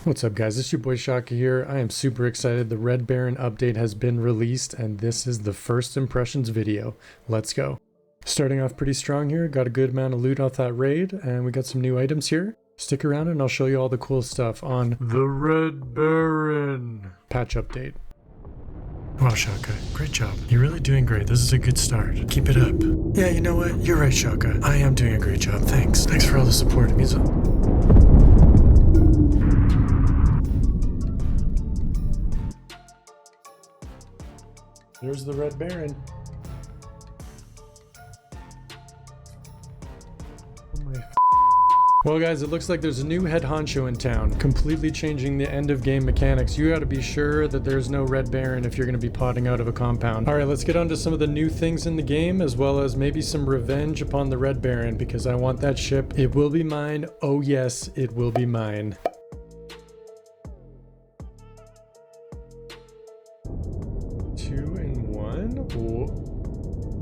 What's up guys, it's your boy Shaka here. I am super excited. The Red Baron update has been released and this is the first impressions video. Let's go. Starting off pretty strong here, got a good amount of loot off that raid and we got some new items here. Stick around and I'll show you all the cool stuff on the Red Baron patch update. Wow, Shaka, great job. You're really doing great. This is a good start. Keep it up. Yeah, you know what? You're right, Shaka. I am doing a great job. Thanks. Thanks for all the support. It means There's the Red Baron. Oh my. Well guys, it looks like there's a new head honcho in town, completely changing the end of game mechanics. You gotta be sure that there's no Red Baron if you're gonna be potting out of a compound. Alright, let's get on to some of the new things in the game, as well as maybe some revenge upon the Red Baron, because I want that ship. It will be mine. Oh yes, it will be mine.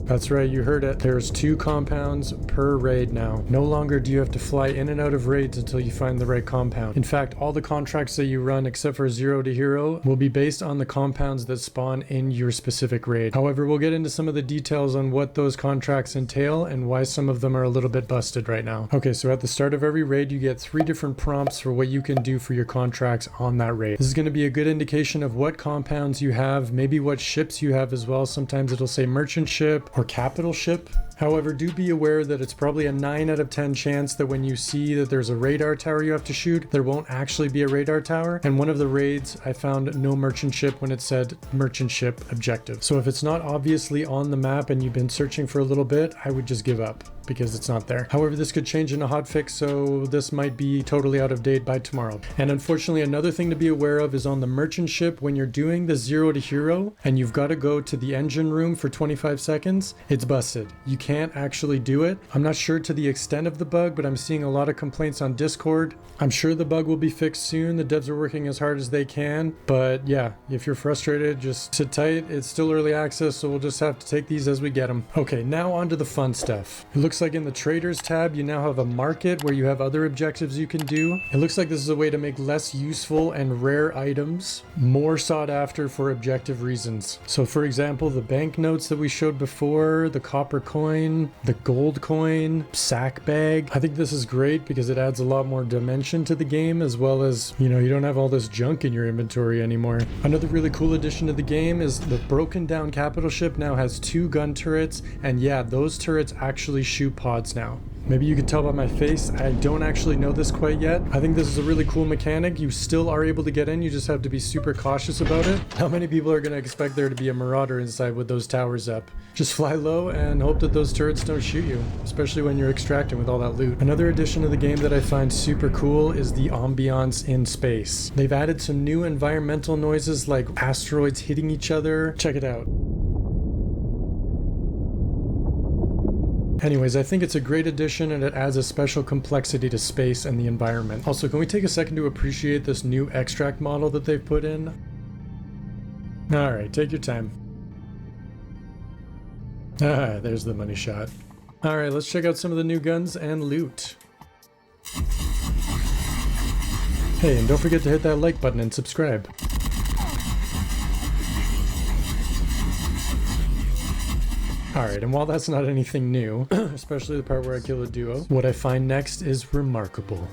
That's right, you heard it. There's 2 compounds per raid now. No longer do you have to fly in and out of raids until you find the right compound. In fact, all the contracts that you run except for Zero to Hero will be based on the compounds that spawn in your specific raid. However, we'll get into some of the details on what those contracts entail and why some of them are a little bit busted right now. Okay, so at the start of every raid, you get 3 different prompts for what you can do for your contracts on that raid. This is going to be a good indication of what compounds you have, maybe what ships you have as well. Sometimes it'll say merchant ship or capital ship. However, do be aware that it's probably a 9 out of 10 chance that when you see that there's a radar tower you have to shoot, there won't actually be a radar tower. And one of the raids, I found no merchant ship when it said merchant ship objective. So if it's not obviously on the map and you've been searching for a little bit, I would just give up because it's not there. However, this could change in a hotfix, so this might be totally out of date by tomorrow. And unfortunately, another thing to be aware of is on the merchant ship, when you're doing the Zero to Hero and you've got to go to the engine room for 25 seconds, it's busted. You can't actually do it. I'm not sure to the extent of the bug, but I'm seeing a lot of complaints on Discord. I'm sure the bug will be fixed soon. The devs are working as hard as they can, but yeah, if you're frustrated, just sit tight. It's still early access, so we'll just have to take these as we get them. Okay, now on to the fun stuff. It looks like in the traders tab, you now have a market where you have other objectives you can do. It looks like this is a way to make less useful and rare items more sought after for objective reasons. So for example, the banknotes that we showed before, the copper coin, the gold coin, sack bag. I think this is great because it adds a lot more dimension to the game, as well as, you know, you don't have all this junk in your inventory anymore. Another really cool addition to the game is the broken down capital ship now has 2 gun turrets, and yeah, those turrets actually shoot pods now. Maybe you can tell by my face, I don't actually know this quite yet. I think this is a really cool mechanic. You still are able to get in, you just have to be super cautious about it. How many people are going to expect there to be a marauder inside with those towers up? Just fly low and hope that those turrets don't shoot you, especially when you're extracting with all that loot. Another addition to the game that I find super cool is the ambiance in space. They've added some new environmental noises like asteroids hitting each other. Check it out. Anyways, I think it's a great addition and it adds a special complexity to space and the environment. Also, can we take a second to appreciate this new extract model that they've put in? Alright, take your time. Ah, there's the money shot. Alright, let's check out some of the new guns and loot. Hey, and don't forget to hit that like button and subscribe. Alright, and while that's not anything new, especially the part where I kill a duo, what I find next is remarkable.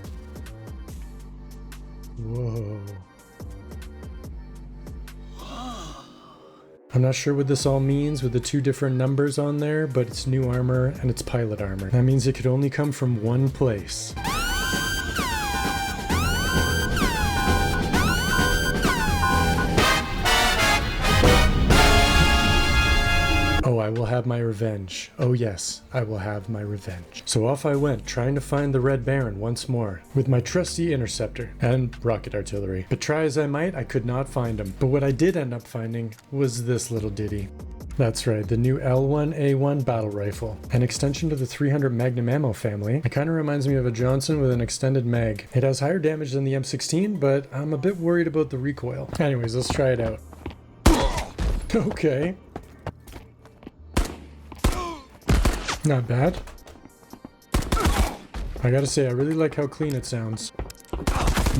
Whoa. I'm not sure what this all means with the 2 different numbers on there, but it's new armor and it's pilot armor. That means it could only come from one place. Oh, I will have my revenge. Oh yes, I will have my revenge. So off I went, trying to find the Red Baron once more, with my trusty interceptor and rocket artillery. But try as I might, I could not find him. But what I did end up finding was this little ditty. That's right, the new L1A1 battle rifle. An extension to the 300 Magnum ammo family. It kind of reminds me of a Johnson with an extended mag. It has higher damage than the M16, but I'm a bit worried about the recoil. Anyways, let's try it out. Okay. Not bad. I gotta say, I really like how clean it sounds.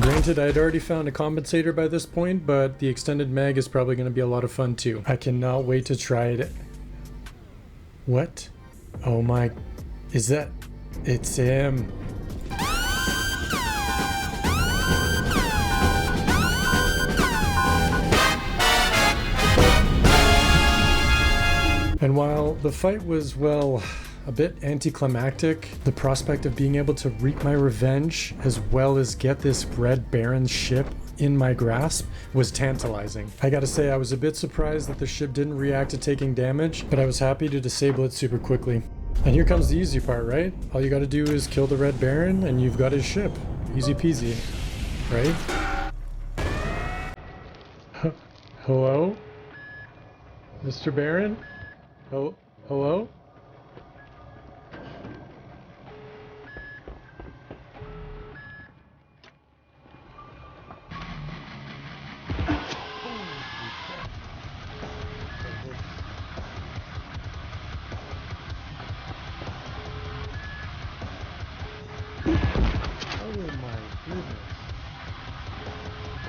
Granted, I'd already found a compensator by this point, but the extended mag is probably going to be a lot of fun too. I cannot wait to try it. What? Oh my... Is that... It's him. And while the fight was, well, a bit anticlimactic, the prospect of being able to wreak my revenge as well as get this Red Baron's ship in my grasp was tantalizing. I gotta say, I was a bit surprised that the ship didn't react to taking damage, but I was happy to disable it super quickly. And here comes the easy part, right? All you gotta do is kill the Red Baron and you've got his ship. Easy peasy, right? Hello? Mr. Baron? Oh, hello?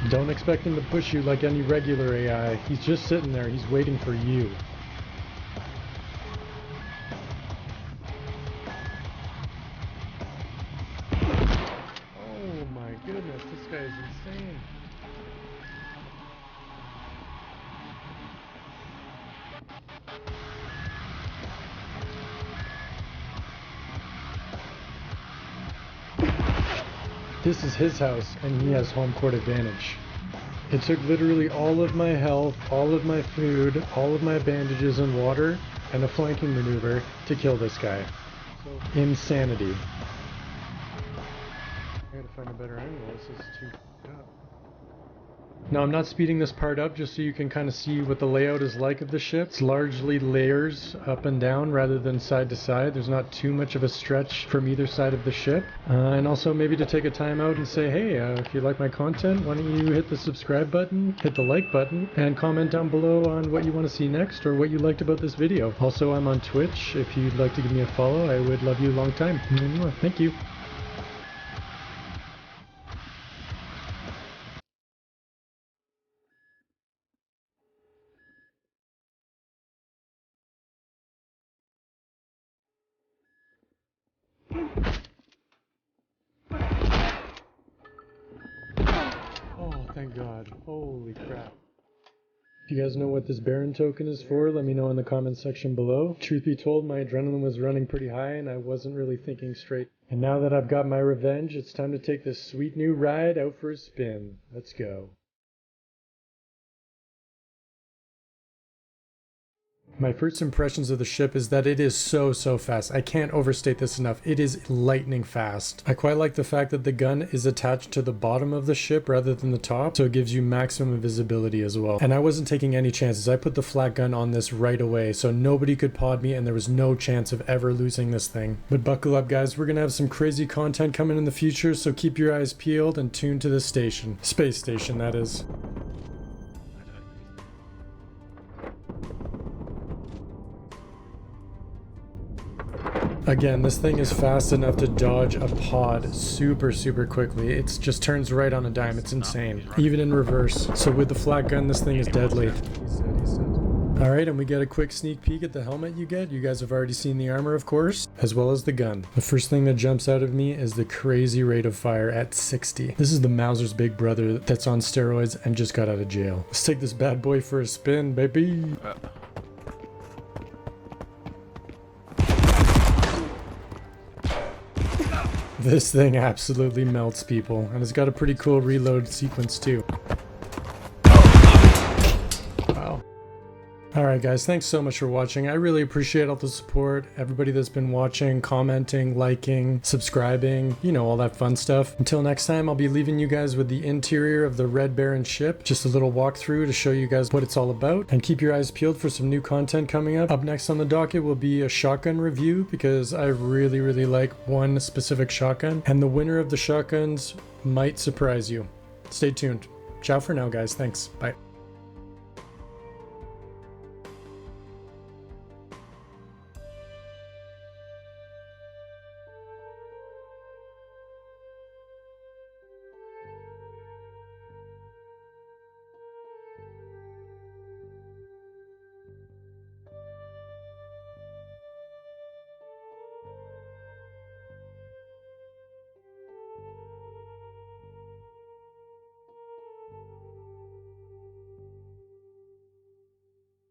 Don't expect him to push you like any regular AI. He's just sitting there. He's waiting for you. Oh my goodness, this guy is insane. This is his house, and he has home court advantage. It took literally all of my health, all of my food, all of my bandages and water, and a flanking maneuver to kill this guy. So, insanity. I gotta find a better angle. This is too up. Now, I'm not speeding this part up just so you can kind of see what the layout is like of the ship. It's largely layers up and down rather than side to side. There's not too much of a stretch from either side of the ship. And also maybe to take a time out and say, hey, if you like my content, why don't you hit the subscribe button, hit the like button, and comment down below on what you want to see next or what you liked about this video. Also, I'm on Twitch. If you'd like to give me a follow, I would love you a long time. Thank you. Oh, thank God. Holy crap. If you guys know what this Baron token is for, let me know in the comments section below. Truth be told, my adrenaline was running pretty high and I wasn't really thinking straight. And now that I've got my revenge, it's time to take this sweet new ride out for a spin. Let's go. My first impressions of the ship is that it is so fast. I can't overstate this enough. It is lightning fast. I quite like the fact that the gun is attached to the bottom of the ship rather than the top, so it gives you maximum visibility as well. And I wasn't taking any chances. I put the flat gun on this right away, so nobody could pod me and there was no chance of ever losing this thing. But buckle up, guys. We're gonna have some crazy content coming in the future, so keep your eyes peeled and tuned to this station. Space station, that is. Again, this thing is fast enough to dodge a pod super quickly. It just turns right on a dime. It's insane. Even in reverse. So with the flat gun, this thing is deadly. Alright, and we get a quick sneak peek at the helmet you get. You guys have already seen the armor, of course, as well as the gun. The first thing that jumps out of me is the crazy rate of fire at 60. This is the Mauser's big brother that's on steroids and just got out of jail. Let's take this bad boy for a spin, baby. This thing absolutely melts people, and it's got a pretty cool reload sequence too. Wow. Alright guys, thanks so much for watching. I really appreciate all the support, everybody that's been watching, commenting, liking, subscribing, you know, all that fun stuff. Until next time, I'll be leaving you guys with the interior of the Red Baron ship, just a little walkthrough to show you guys what it's all about, and keep your eyes peeled for some new content coming up. Up next on the docket will be a shotgun review, because I really like one specific shotgun, and the winner of the shotguns might surprise you. Stay tuned. Ciao for now, guys. Thanks. Bye.